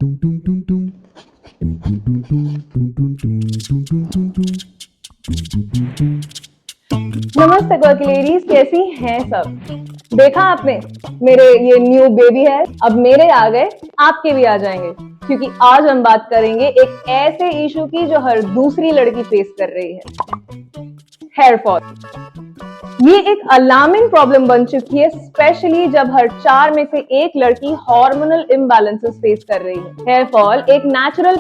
नमस्ते quirky ladies, कैसी हैं सब। देखा आपने मेरे ये न्यू बेबी है, अब मेरे आ गए आपके भी आ जाएंगे, क्योंकि आज हम बात करेंगे एक ऐसे इशू की जो हर दूसरी लड़की फेस कर रही है, हेयर फॉल। ये एक अलार्मिंग प्रॉब्लम बन चुकी है, स्पेशली जब हर 4 में से एक लड़की हार्मोनल इम्बैलेंसेस फेस कर रही है। हेयर फॉल एक नेचुरल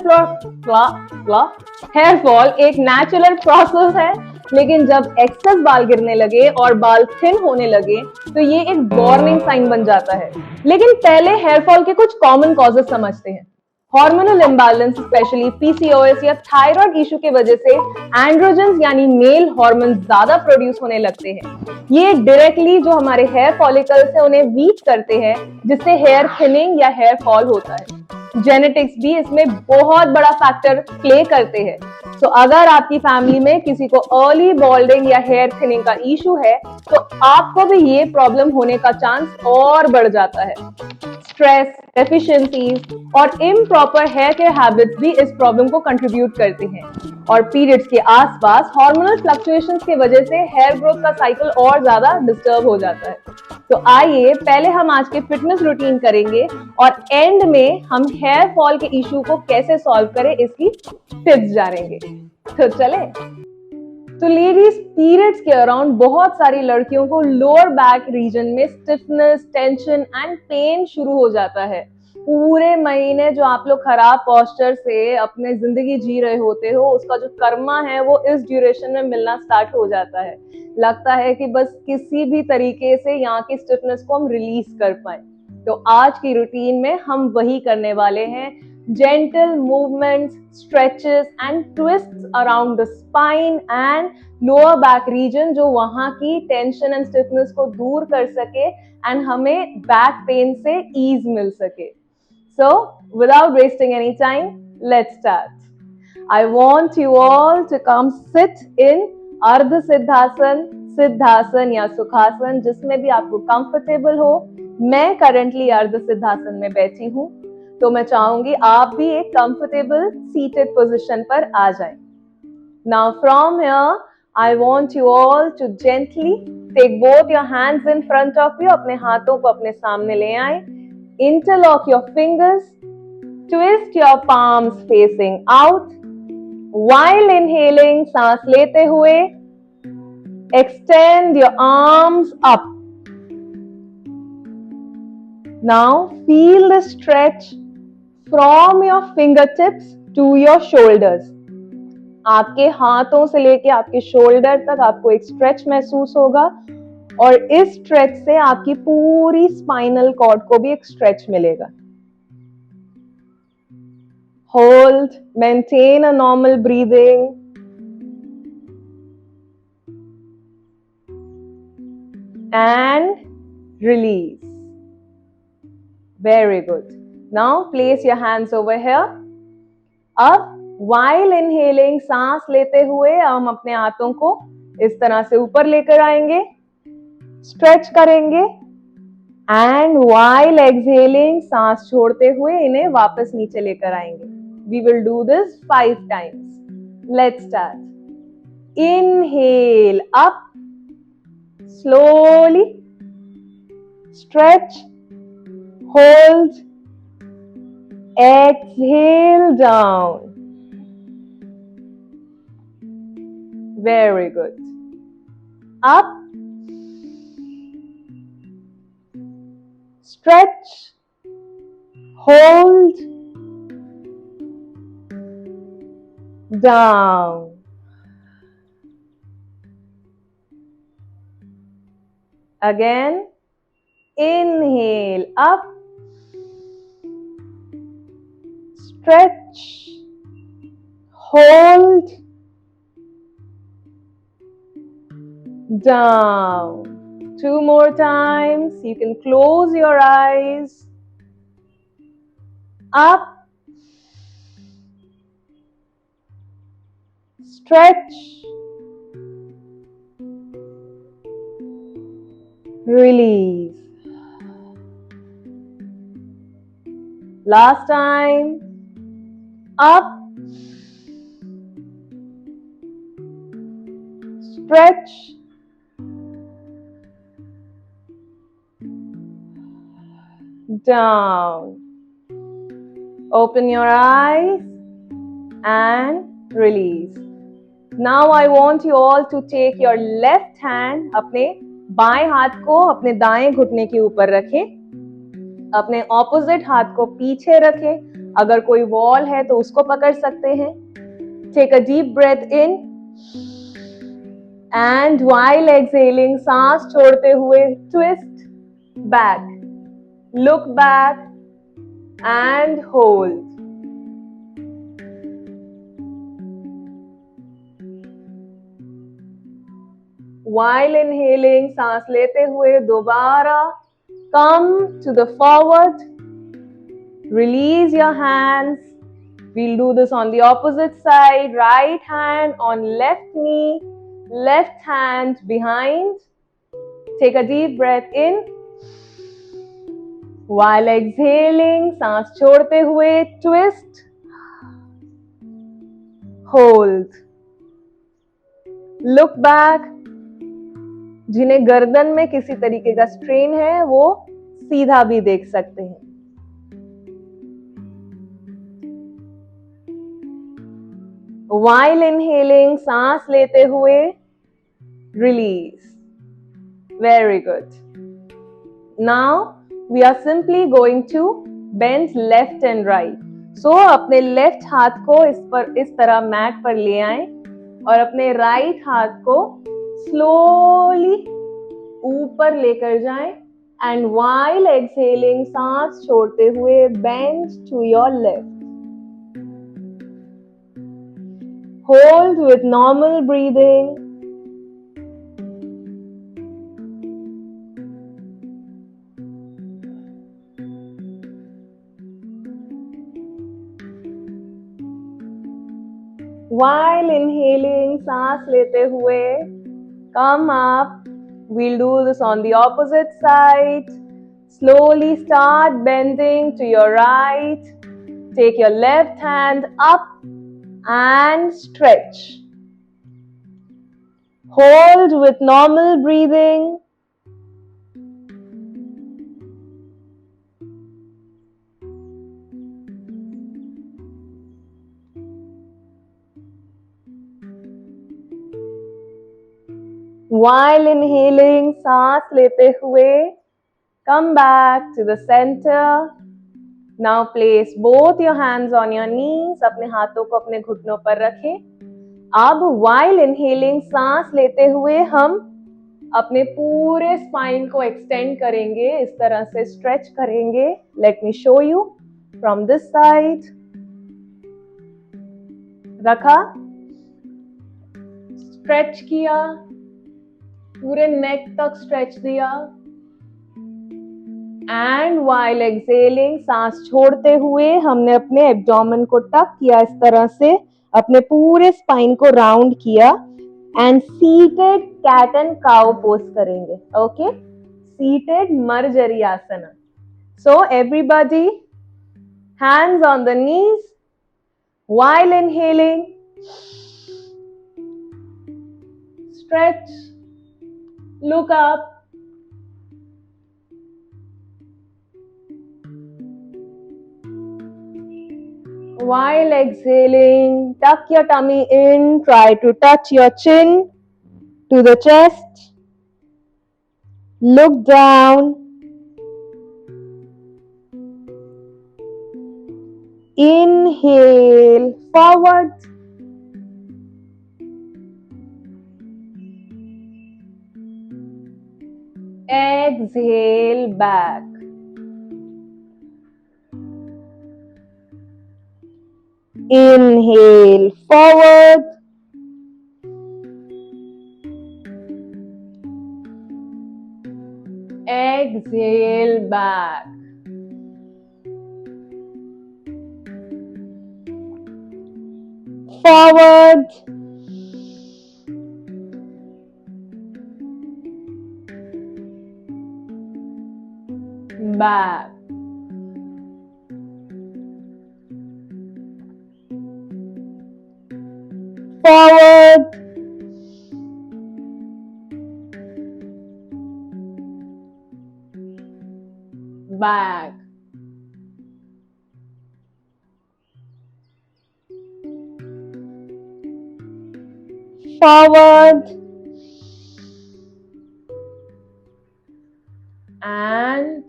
प्रोसेस है, लेकिन जब एक्सेस बाल गिरने लगे और बाल थिन होने लगे तो ये एक वार्निंग साइन बन जाता है। लेकिन पहले हेयर फॉल के कुछ कॉमन कॉजेस समझते हैं। हार्मोनल इम्बैलेंस, स्पेशली पीसीओएस या थायराइड इशू की वजह से एंड्रोजन्स यानी मेल हार्मोन ज्यादा प्रोड्यूस होने लगते हैं। ये डायरेक्टली जो हमारे हेयर फॉलिकल्स है उन्हें वीक करते हैं, जिससे हेयर थिनिंग या हेयर फॉल होता है। जेनेटिक्स भी इसमें बहुत बड़ा फैक्टर प्ले करते हैं। तो अगर आपकी फैमिली में किसी को अर्ली बॉल्डिंग या हेयर थिनिंग का इशू है तो आपको भी ये प्रॉब्लम होने का चांस और बढ़ जाता है। स्ट्रेस, डेफिशिएंसीज और इम्प्रॉपर हेयर केयर हैबिट्स भी इस प्रॉब्लम को कंट्रीब्यूट करते हैं। और पीरियड्स के आसपास हार्मोनल फ्लक्चुएशंस की वजह से हेयर ग्रोथ का साइकिल और ज्यादा डिस्टर्ब हो जाता है। तो आइए पहले हम आज के फिटनेस रूटीन करेंगे और एंड में हम हेयर फॉल के इशू को कैसे सॉल्व करें इसकी टिप्स जानेंगे। तो चले। तो लेडीज, पीरियड्स के अराउंड बहुत सारी लड़कियों को लोअर बैक रीजन में स्टिफनेस, टेंशन एंड पेन शुरू हो जाता है। पूरे महीने जो आप लोग खराब पोस्चर से अपने जिंदगी जी रहे होते हो, उसका जो कर्मा है वो इस ड्यूरेशन में मिलना स्टार्ट हो जाता है। लगता है कि बस किसी भी तरीके से यहाँ की स्टिफनेस को हम रिलीज कर पाए। तो आज की रूटीन में हम वही करने वाले हैं। gentle movements, stretches and twists around the spine and lower back region, जो वहां की टेंशन एंड स्टिफनेस को दूर कर सके एंड हमें बैक पेन से ईज मिल सके। So without wasting any time, let's start. I want you all to come sit in अर्ध सिद्धासन, सिद्धासन या सुखासन, जिसमें भी आपको कंफर्टेबल हो। मैं करंटली अर्ध सिद्धासन में बैठी हूँ, तो मैं चाहूंगी आप भी एक कंफर्टेबल सीटेड पोजीशन पर आ जाएं। Now from here, I want you all to gently take both your hands in front of you. अपने हाथों को अपने सामने ले आए. Interlock your fingers. Twist your palms facing out. While inhaling, सांस लेते हुए extend your arms up. Now feel the stretch from your fingertips to your shoulders. आपके हाथों से लेके आपके शोल्डर तक आपको एक स्ट्रेच महसूस होगा और इस स्ट्रेच से आपकी पूरी स्पाइनल कॉर्ड को भी एक स्ट्रेच मिलेगा। Hold, maintain a normal breathing and release. Very good. Now place your hands over here. अब while inhaling, सांस लेते हुए हम अपने हाथों को इस तरह से ऊपर लेकर आएंगे, स्ट्रेच करेंगे एंड while exhaling, सांस छोड़ते हुए इन्हें वापस नीचे लेकर आएंगे। We will do this 5 times. Let's start. Inhale up, slowly stretch, hold, exhale down. Very good. Up, stretch, hold, down. Again, inhale up, stretch, hold, down. 2 more times. You can close your eyes. Up, stretch, release. Last time. Up. Stretch. Down. Open your eyes and release. Now I want you all to take your left hand, अपने बाएं हाथ को अपने दाएं घुटने के ऊपर रखें, अपने ऑपोजिट हाथ को पीछे रखें. अगर कोई वॉल है तो उसको पकड़ सकते हैं. Take a deep breath in and while exhaling, सांस छोड़ते हुए twist back, look back and hold. While inhaling, सांस लेते हुए दोबारा come to the forward, release your hands. We'll do this on the opposite side. Right hand on left knee, left hand behind. Take a deep breath in. While exhaling, सांस छोड़ते हुए twist, hold, look back. जिन्हें गर्दन में किसी तरीके का strain है वो सीधा भी देख सकते हैं. While inhaling, सांस लेते हुए release. Very good. Now we are simply going to bend left and right. So अपने लेफ्ट हाथ को इस तरह मैट पर ले आएं और अपने राइट हाथ को स्लोली ऊपर लेकर जाएं. And while exhaling, सांस छोड़ते हुए bend to your left. Hold with normal breathing. While inhaling, सांस लेते हुए come up. We'll do this on the opposite side. Slowly start bending to your right. Take your left hand up and stretch. Hold with normal breathing. While inhaling, सांस लेते हुए come back to the center. Now place both your hands on your knees. अपने हाथों को अपने घुटनों पर रखें. अब while inhaling, सांस लेते हुए हम अपने पूरे स्पाइन को एक्सटेंड करेंगे, इस तरह से स्ट्रेच करेंगे. Let me show you from this side. रखा, स्ट्रेच किया, पूरे नेक तक स्ट्रेच दिया. एंड while exhaling, सांस छोड़ते हुए हमने अपने एब्डोमेन को टक किया, इस तरह से अपने पूरे स्पाइन को राउंड किया. And seated cat and cow pose करेंगे. Okay, seated Marjari asana. So everybody, hands on the knees. while inhaling, stretch, look up. While exhaling, tuck your tummy in, try to touch your chin to the chest. Look down. Inhale, forward. Exhale, back. Inhale, forward. Exhale, back. Forward. Back. forward, back, forward, and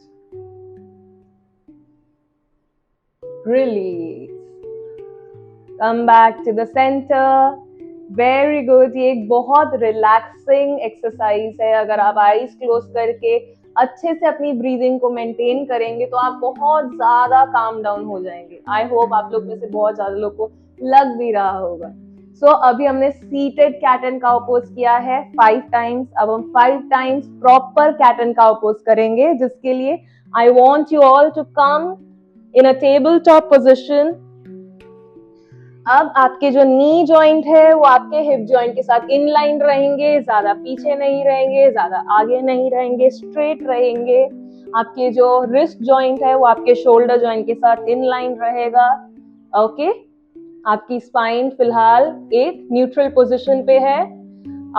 release. Come back to the center. Very good. ये एक बहुत relaxing exercise है। अगर आप eyes close करके अच्छे से अपनी ब्रीदिंग को मेंटेन करेंगे तो आप बहुत ज्यादा काम डाउन हो जाएंगे। आई होप आप लोग में से बहुत ज्यादा लोग को लग भी रहा होगा। सो अभी हमने seated cat and cow pose किया है 5 टाइम्स। अब हम 5 times proper cat and cow pose करेंगे, जिसके लिए I want you all to come in a table top position. अब आपके जो नी जॉइंट है वो आपके हिप जॉइंट के साथ इन लाइन रहेंगे, ज्यादा पीछे नहीं रहेंगे, ज्यादा आगे नहीं रहेंगे, स्ट्रेट रहेंगे। आपके जो रिस्ट जॉइंट है वो आपके शोल्डर जॉइंट के साथ इन लाइन रहेगा। ओके, आपकी स्पाइन फिलहाल एक न्यूट्रल पोजीशन पे है।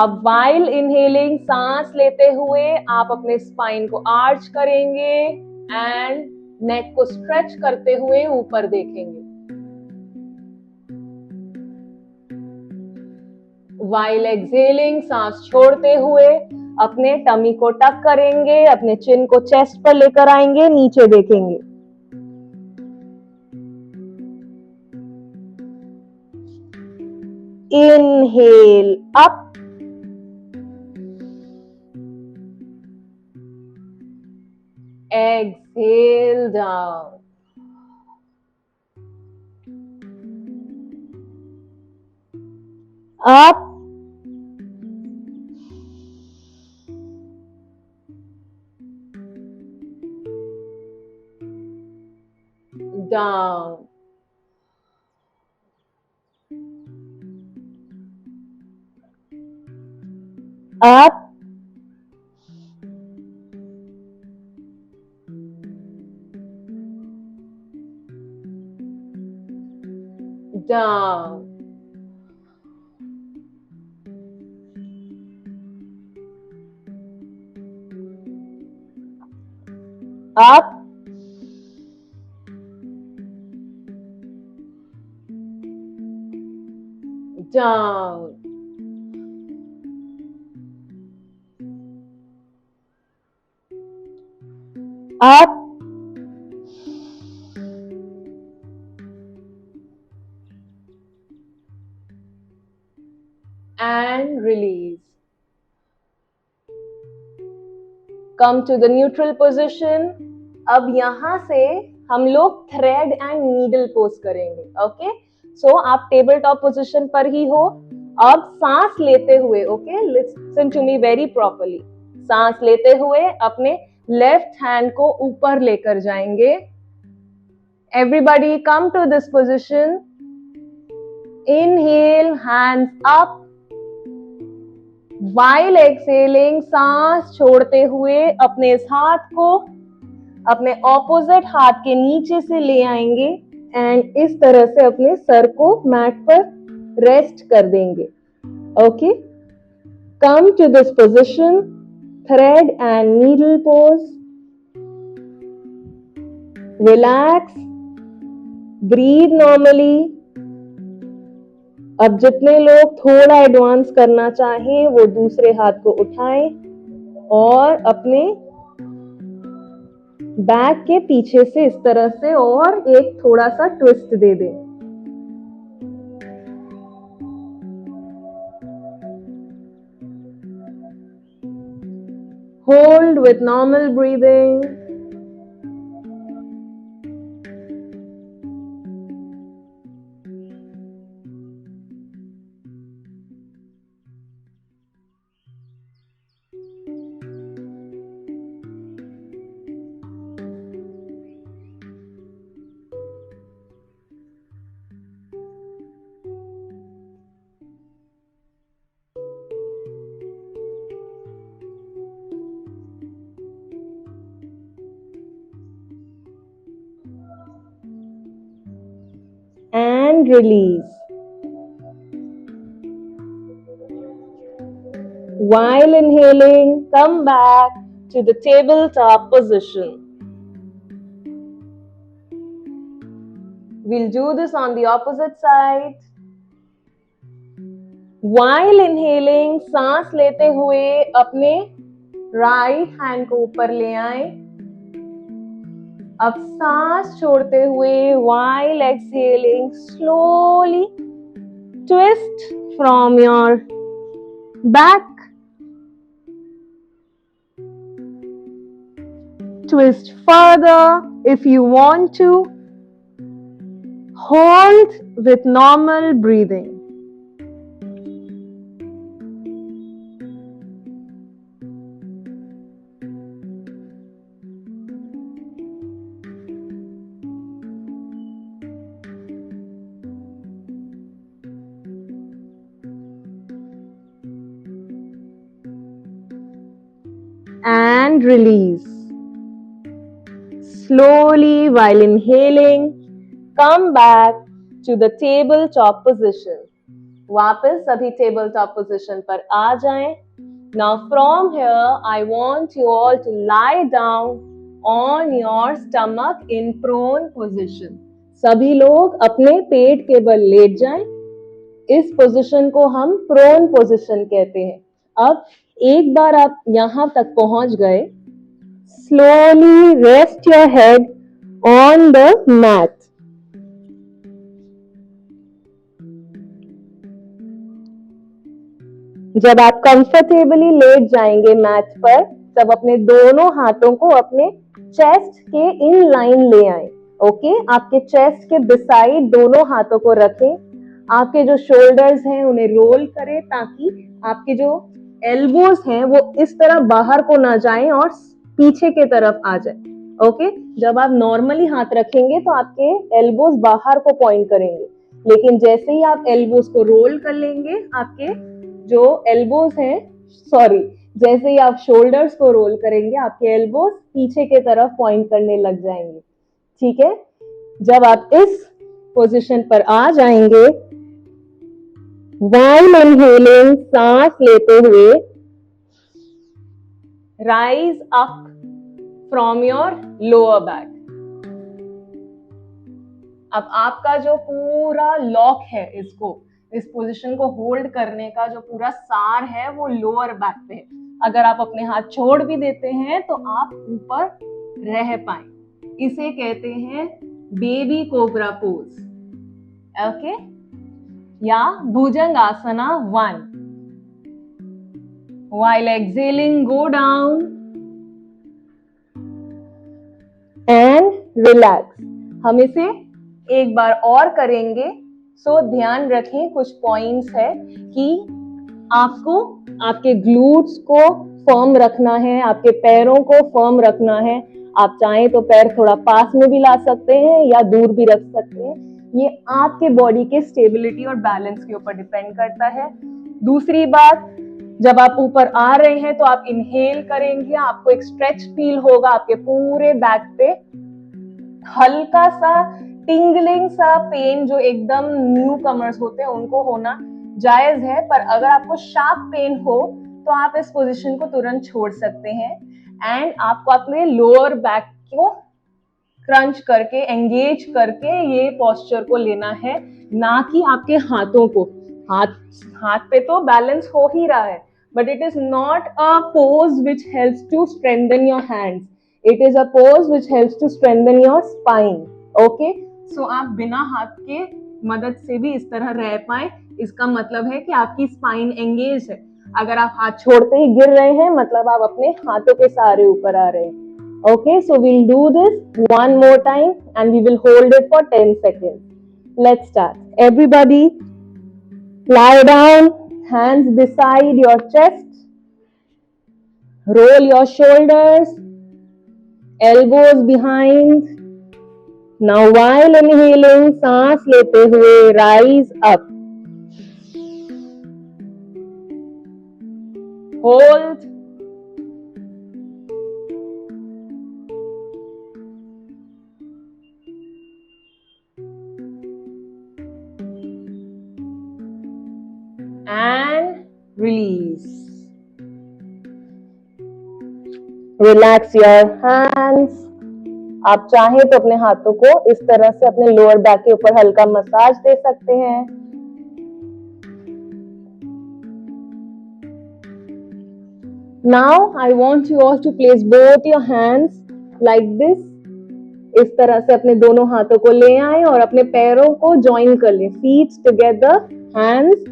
अब वाइल इनहेलिंग, सांस लेते हुए आप अपने स्पाइन को आर्च करेंगे एंड नेक को स्ट्रेच करते हुए ऊपर देखेंगे। वाइल एक्सेलिंग, सांस छोड़ते हुए अपने टमी को टक करेंगे, अपने चिन को चेस्ट पर लेकर आएंगे, नीचे देखेंगे। Inhale up, exhale down, up, down, up, down, up, down, up, and release. Come to the neutral position. अब यहां से हम लोग थ्रेड एंड नीडल पोज करेंगे। ओके, सो आप टेबल टॉप पोजिशन पर ही हो। अब सांस लेते हुए, okay, listen to me very properly. सांस लेते हुए अपने लेफ्ट हैंड को ऊपर लेकर जाएंगे। Everybody come to this position. Inhale, hands up. While exhaling, सांस छोड़ते हुए अपने इस हाथ को अपने ऑपोजिट हाथ के नीचे से ले आएंगे एंड इस तरह से अपने सर को मैट पर रेस्ट कर देंगे। Okay, come to this position, thread and needle pose. Relax, breathe normally. अब जितने लोग थोड़ा एडवांस करना चाहें वो दूसरे हाथ को उठाएं और अपने बैक के पीछे से इस तरह से और एक थोड़ा सा ट्विस्ट दे दें। Hold with normal breathing. And release. While inhaling, come back to the tabletop position. We'll do this on the opposite side. While inhaling, सांस लेते हुए अपने राइट हैंड को ऊपर ले आए. अब सांस छोड़ते हुए while exhaling, slowly twist from your back. Twist further if you want to. Hold with normal breathing. And release. Slowly while inhaling, come back to the tabletop position. वापस सभी tabletop position पर आ जाएं. Now from here, I want you all to lie down on your stomach in prone position. सभी लोग अपने पेट के बल late जाएं. इस पोजीशन को हम प्रोन पोजीशन कहते हैं. अब एक बार आप यहां तक पहुंच गए, slowly rest your head on the mat. जब आप कंफर्टेबली लेट जाएंगे मैट पर, तब अपने दोनों हाथों को अपने चेस्ट के इन लाइन ले आए. ओके, आपके चेस्ट के बिसाइड दोनों हाथों को रखें. आपके जो शोल्डर्स हैं उन्हें रोल करें ताकि आपके जो एल्बोज हैं वो इस तरह बाहर को ना जाएं और पीछे के तरफ आ जाए. ओके, जब आप नॉर्मली हाथ रखेंगे तो आपके एल्बोज बाहर को पॉइंट करेंगे, लेकिन जैसे ही आप एल्बोज को रोल कर लेंगे, आपके जो एल्बोज हैं, जैसे ही आप शोल्डर्स को रोल करेंगे, आपके एल्बोज पीछे के तरफ पॉइंट करने लग जाएंगे. ठीक है, जब आप इस पोजीशन पर आ जाएंगे, while inhaling, सांस लेते हुए rise up from your lower back. अब आपका जो पूरा लॉक है, इस पोजीशन को होल्ड करने का जो पूरा सार है वो लोअर बैक पे है. अगर आप अपने हाथ छोड़ भी देते हैं तो आप ऊपर रह पाए. इसे कहते हैं बेबी कोबरा पोज. ओके, या Bhujangasana 1. While exhaling, go down and relax. हम इसे एक बार और करेंगे. सो ध्यान रखें, कुछ पॉइंट्स है कि आपको आपके ग्लूट्स को फर्म रखना है, आपके पैरों को फर्म रखना है. आप चाहें तो पैर थोड़ा पास में भी ला सकते हैं या दूर भी रख सकते हैं. ये आपके बॉडी के स्टेबिलिटी और बैलेंस के ऊपर डिपेंड करता है. दूसरी बात, जब आप ऊपर आ रहे हैं तो आप इनहेल करेंगे, आपको एक स्ट्रेच फील होगा आपके पूरे बैक पे. हल्का सा टिंगलिंग सा पेन जो एकदम न्यू कमर्स होते हैं उनको होना जायज है, पर अगर आपको शार्प पेन हो तो आप इस पोजीशन को तुरंत छोड़ सकते हैं. एंड आपको अपने लोअर बैक को क्रंच करके, एंगेज करके ये पोस्चर को लेना है, ना कि आपके हाथों को. हाथ पे तो बैलेंस हो ही रहा है, but it is not a pose which helps to strengthen your hands. It is a pose which helps to strengthen your spine. Okay, so आप बिना हाथ के मदद से भी इस तरह रह पाए, इसका मतलब है कि आपकी स्पाइन एंगेज है. अगर आप हाथ छोड़ते ही गिर रहे हैं, मतलब आप अपने हाथों के सहारे ऊपर आ रहे हैं. Okay, so we'll do this one more time and we will hold it for 10 seconds. Let's start. Everybody, lie down, hands beside your chest. Roll your shoulders, elbows behind. Now while inhaling, सांस लेते हुए rise up. Hold. And release. Relax your hands. आप चाहें तो अपने हाथों को इस तरह से अपने लोअर बैक के ऊपर हल्का मसाज दे सकते हैं। Now I want you all to place both your hands like this. इस तरह से अपने दोनों हाथों को ले आए और अपने पैरों को ज्वाइन कर लें। Feet together, hands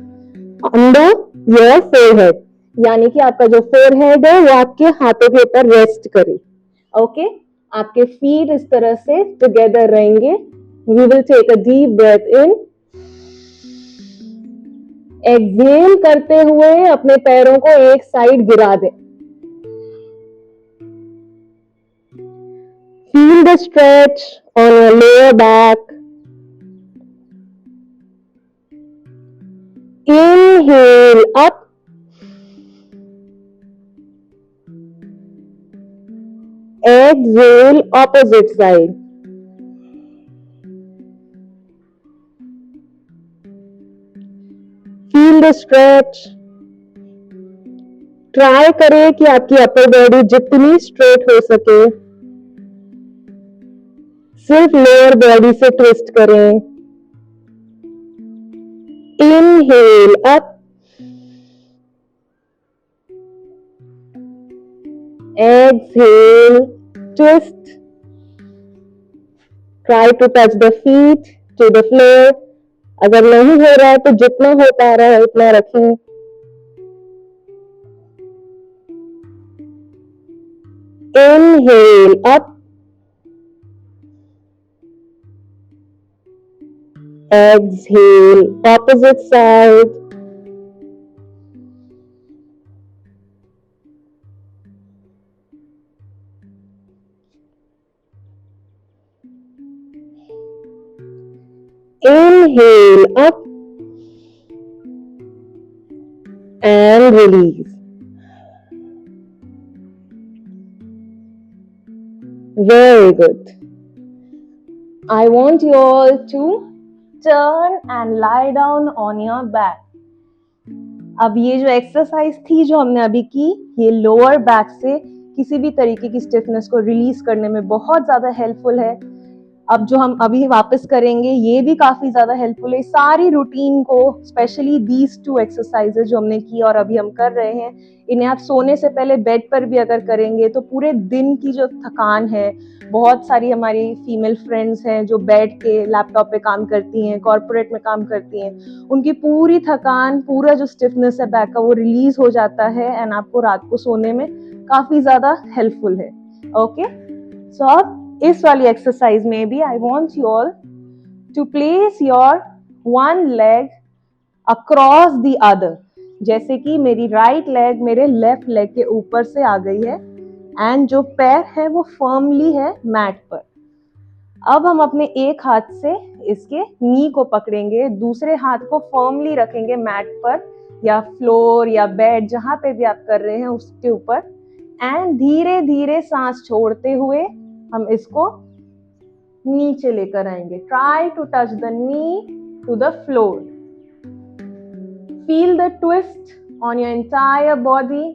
under your forehead, यानी कि आपका जो फोरहेड है वो आपके हाथों के ऊपर रेस्ट करे। ओके, आपके फीट इस तरह से टुगेदर रहेंगे। We will take a deep breath in. Exhale करते हुए अपने पैरों को एक साइड गिरा दें। Feel the stretch on your lower back. Inhale up. Exhale opposite side. Feel the stretch. Try करें कि आपकी अपर बॉडी जितनी स्ट्रेट हो सके, सिर्फ लोअर बॉडी से ट्विस्ट करें। Inhale up, exhale twist. Try to touch the feet to the floor. अगर नहीं हो रहा है तो जितना हो पा रहा है उतना रखें। Inhale up. Exhale, opposite side. Inhale up and release. Very good. I want you all to turn and lie down on your back. अब ये जो एक्सरसाइज थी जो हमने अभी की, ये लोअर बैक से किसी भी तरीके की स्टिफनेस को रिलीज करने में बहुत ज्यादा हेल्पफुल है। अब जो हम अभी वापस करेंगे ये भी काफी ज्यादा हेल्पफुल है। सारी रूटीन को, स्पेशली दीज 2 एक्सरसाइजेज जो हमने की और अभी हम कर रहे हैं, इन्हें आप सोने से पहले बेड पर भी अगर करेंगे तो पूरे दिन की जो थकान है, बहुत सारी हमारी फीमेल फ्रेंड्स हैं जो बैठ के लैपटॉप पे काम करती हैं, कॉर्पोरेट में काम करती हैं, उनकी पूरी थकान, पूरा जो स्टिफनेस है बैक का, वो रिलीज हो जाता है एंड आपको रात को सोने में काफी ज्यादा हेल्पफुल है। ओके, सो अब इस वाली एक्सरसाइज में भी I want you all to place your one leg across the other. जैसे कि मेरी राइट लेग मेरे लेफ्ट लेग के ऊपर से आ गई है एंड जो पैर है वो फर्मली है मैट पर। अब हम अपने एक हाथ से इसके नी को पकड़ेंगे, दूसरे हाथ को फर्मली रखेंगे मैट पर या फ्लोर या बेड, जहां पे भी आप कर रहे हैं उसके ऊपर, एंड धीरे धीरे सांस छोड़ते हुए हम इसको नीचे लेकर आएंगे। Try to touch the knee to the floor. Feel the twist on your entire body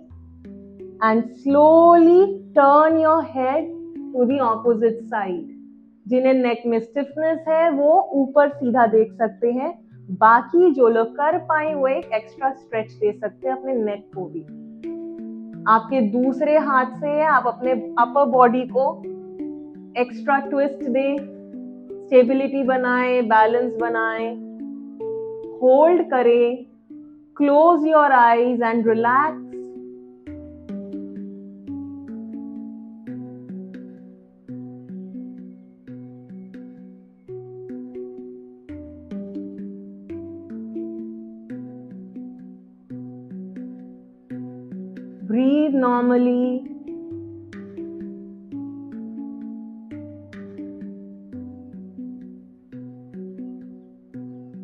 and slowly turn your head to the opposite side. जिन्हें नेक में स्टिफनेस है वो ऊपर सीधा देख सकते हैं, बाकी जो लोग कर पाए वो एक एक्स्ट्रा स्ट्रेच दे सकते हैं अपने नेक को भी। आपके दूसरे हाथ से आप अपने अपर बॉडी को एक्स्ट्रा ट्विस्ट दें, स्टेबिलिटी बनाएं, बैलेंस बनाएं, होल्ड करें, close your eyes and relax. Breathe normally.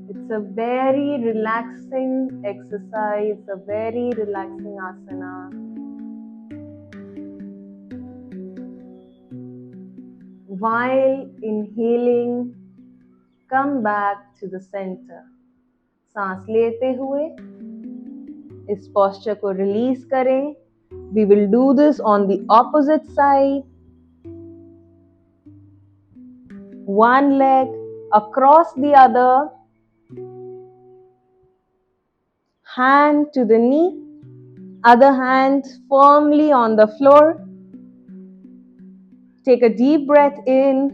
It's a very relaxing exercise, a very relaxing asana. While inhaling, come back to the center. सांस लेते हुए इस पोस्चर को रिलीज करें We will do this on the opposite side. One leg across the other, hand to the knee, other hand firmly on the floor. Take a deep breath in.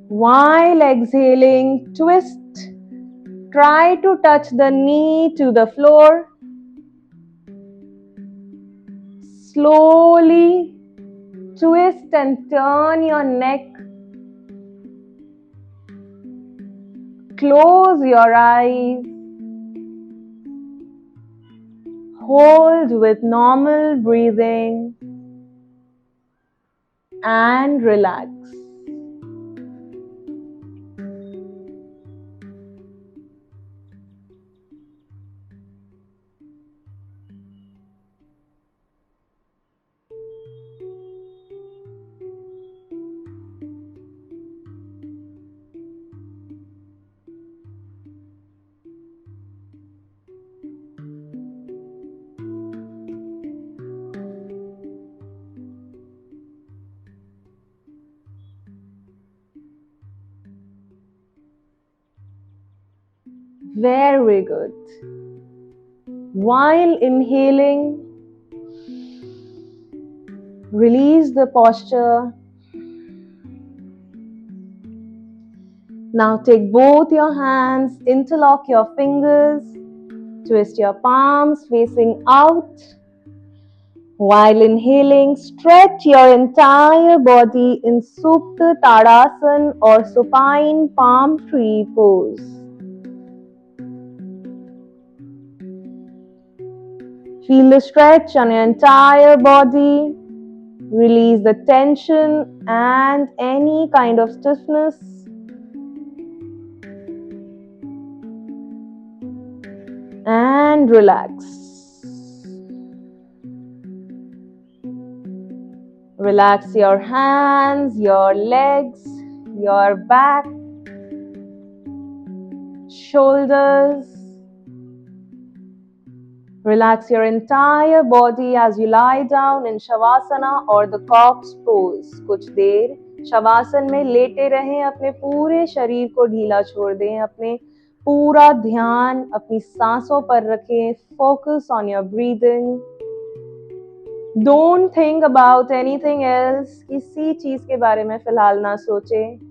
While exhaling, twist. Try to touch the knee to the floor. Slowly twist and turn your neck. Close your eyes. Hold with normal breathing and relax. Very good. While inhaling, release the posture. Now take both your hands, interlock your fingers, twist your palms facing out. While inhaling, stretch your entire body in Supta Tadasana or supine palm tree pose. Feel the stretch on your entire body. Release the tension and any kind of stiffness. And relax. Relax your hands, your legs, your back, shoulders. Relax your entire body as you lie down in Shavasana or the corpse pose. कुछ देर शवासन में लेटे रहें, अपने पूरे शरीर को ढीला छोड़ दें, अपने पूरा ध्यान अपनी सांसों पर रखें. Focus on your breathing. Don't think about anything else. किसी चीज के बारे में फिलहाल ना सोचें.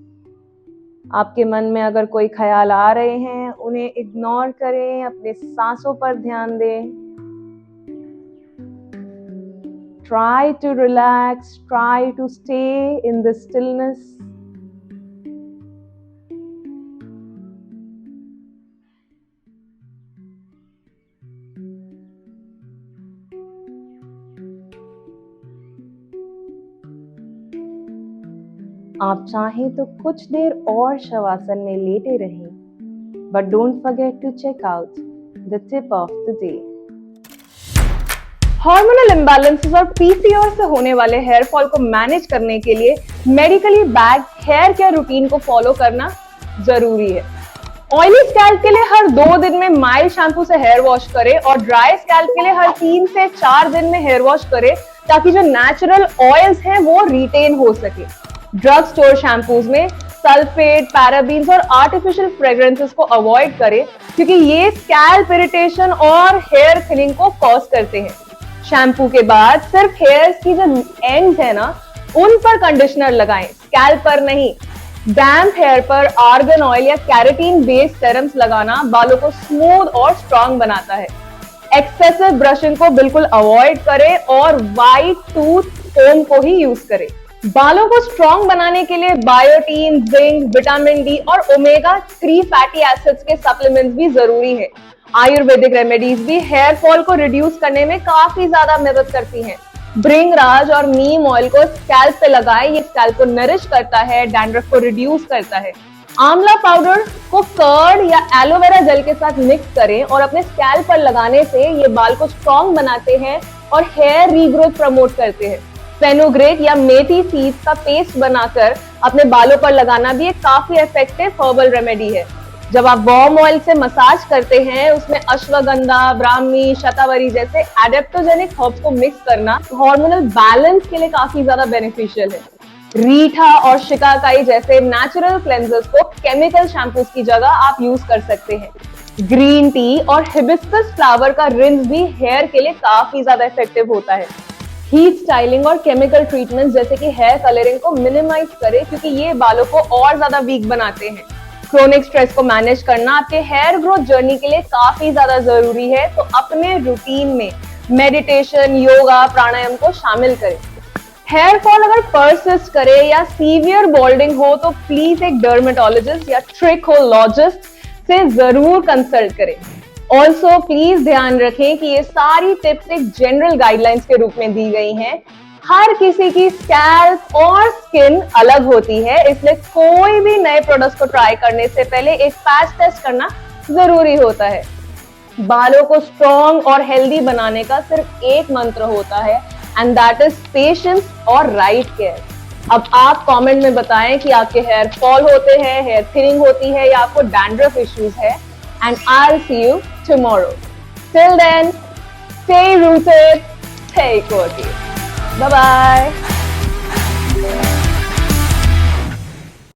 आपके मन में अगर कोई ख्याल आ रहे हैं, उन्हें इग्नोर करें, अपने सांसों पर ध्यान दें. Try to relax, try to stay in the stillness. आप चाहें तो कुछ देर और शवासन में लेटे रहें, but don't forget to check out the tip of the day. Hormonal imbalances और पीसीओएस से होने वाले हेयर फॉल को मैनेज करने के लिए medically backed hair care routine को फॉलो करना जरूरी है. ऑयली स्कैल्प के लिए हर 2 दिन में माइल्ड शैम्पू से हेयर वॉश करें और ड्राई स्कैल्प के लिए हर 3 से 4 दिन में हेयर वॉश करें, ताकि जो नेचुरल ऑयल्स हैं वो रिटेन हो सके. ड्रग स्टोर शैम्पूज में सल्फेट, पैराबीन्स और आर्टिफिशियल फ्रेग्रेंसेस को अवॉइड करें, क्योंकि ये स्कैल्प इरिटेशन और हेयर थिनिंग को कॉज करते हैं. शैम्पू के बाद सिर्फ हेयर्स की जो एंड्स है ना, उन पर कंडीशनर लगाएं, स्कैल्प पर नहीं. डैम्प हेयर पर आर्गन ऑयल या कैरेटीन बेस्ड सेरम्स लगाना बालों को स्मूथ और स्ट्रांग बनाता है. एक्सेसिव ब्रशिंग को बिल्कुल अवॉइड करें और व्हाइट टूथ कोम को ही यूज करें. बालों को स्ट्रांग बनाने के लिए बायोटीन, जिंक, विटामिन डी और ओमेगा 3 फैटी एसिड्स के सप्लीमेंट्स भी जरूरी है. आयुर्वेदिक रेमेडीज भी हेयर फॉल को रिड्यूस करने में काफी ज्यादा मदद करती हैं. भृंगराज और नीम ऑयल को स्कैल्प पे लगाएं, ये स्कैल्प को नरिश करता है, डैंड्रफ को रिड्यूस करता है. आंवला पाउडर को कर्ड या एलोवेरा जेल के साथ मिक्स करें और अपने स्कैल्प पर लगाने से ये बाल को स्ट्रांग बनाते हैं और हेयर रीग्रोथ प्रमोट करते हैं. फेनुग्रेक या मेथी सीड्स का पेस्ट बनाकर अपने बालों पर लगाना भी एक काफी इफेक्टिव हर्बल रेमेडी है. जब आप वार्म ऑयल से मसाज करते हैं, उसमें अश्वगंधा, ब्राह्मी, शतावरी जैसे एडेप्टोजेनिक हर्ब्स को मिक्स करना हार्मोनल बैलेंस के लिए काफी ज्यादा बेनिफिशियल है। रीठा और शिकाकाई जैसे नेचुरल क्लेंजर्स को केमिकल शैम्पूज की जगह आप यूज कर सकते हैं। ग्रीन टी और हिबिस्कस फ्लावर का रिंस भी हेयर के लिए काफी ज्यादा इफेक्टिव होता है। हीट स्टाइलिंग और केमिकल ट्रीटमेंट जैसे कि हेयर कलरिंग को मिनिमाइज करें, क्योंकि ये बालों को और ज्यादा वीक बनाते हैं। क्रोनिक स्ट्रेस को मैनेज करना आपके हेयर ग्रोथ जर्नी के लिए काफी ज्यादा जरूरी है, तो अपने रूटीन में मेडिटेशन, योगा, प्राणायाम को शामिल करें। हेयर फॉल अगर परसिस्ट करे या सीवियर बॉल्डिंग हो तो प्लीज एक डर्मेटोलॉजिस्ट या ट्रिकोलॉजिस्ट से जरूर कंसल्ट करें। ऑल्सो प्लीज ध्यान रखें कि ये सारी टिप्स एक जनरल गाइडलाइंस के रूप में दी गई हैं। हर किसी की स्कैल्प और स्किन अलग होती है, इसलिए कोई भी नए प्रोडक्ट्स को ट्राई करने से पहले एक पैच टेस्ट करना जरूरी होता है। बालों को स्ट्रॉन्ग और हेल्दी बनाने का सिर्फ एक मंत्र होता है, एंड दैट इज पेशेंस और राइट केयर। अब आप कमेंट में बताएं कि आपके हेयर फॉल होते हैं, हेयर थिनिंग होती है या आपको डैंड्रफ इश्यूज है, and I'll see you tomorrow. Till then, stay rooted, stay quirky. Bye bye.